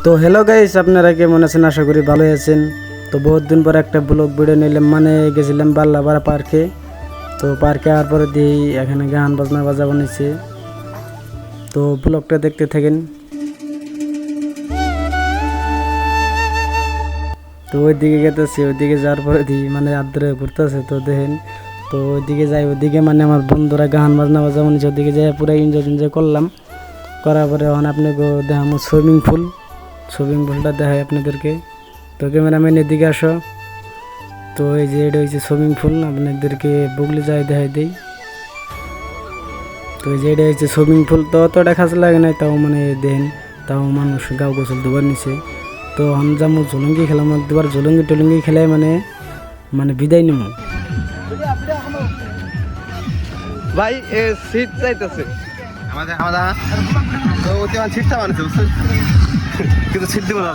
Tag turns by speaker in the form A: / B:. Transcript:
A: তো hello guys, আপনারা কেমন আছেন? আশা করি ভালোই আছেন। তো বহুত দিন পর একটা ব্লগ ভিডিও নিলাম, মানে গেছিলাম বাল্লাপাড়া পার্কে। তো পার্কে আওয়ার পরে দিই এখানে গান বাজনা বাজাবো নিচ্ছে। তো ব্লগটা দেখতে থাকেন। তো ওইদিকে গেতেছি, ওইদিকে যাওয়ার পরে দিই মানে আদ্রে ঘুরতেছে। তো দেখেন, তো ওইদিকে যাই, ওইদিকে মানে আমার বন্ধুরা গান বাজনা বাজাবো নিচ্ছে। ওইদিকে যাই পুরো এনজয় করলাম। করার পরে এখন আপনাকে দেখাবো সুইমিং পুলটা দেখাই আপনাদেরকে। তো ক্যামেরাম্যান এদিকে আসো। তো এই যে এটা হচ্ছে সুইমিং পুল, আপনাদেরকে বুগলি যাই দেখাই দিই। তো এই যে এটা হচ্ছে সুইমিং পুল। তো অতটা খাস লাগে নাই, তাও মানে দেন তাও মানুষ গাও গোসল দুবার নিছে। তো আমি যাবো ঝুলঙ্গি খেলাম, দুবার ঝুলঙ্গি খেলায় মানে বিদায় নিব।
B: ভাই সিট চাইতেছে
C: আমাদের তো সিটটা বানাচ্ছে, বুঝছেন, কিন্তু সিট দিব না।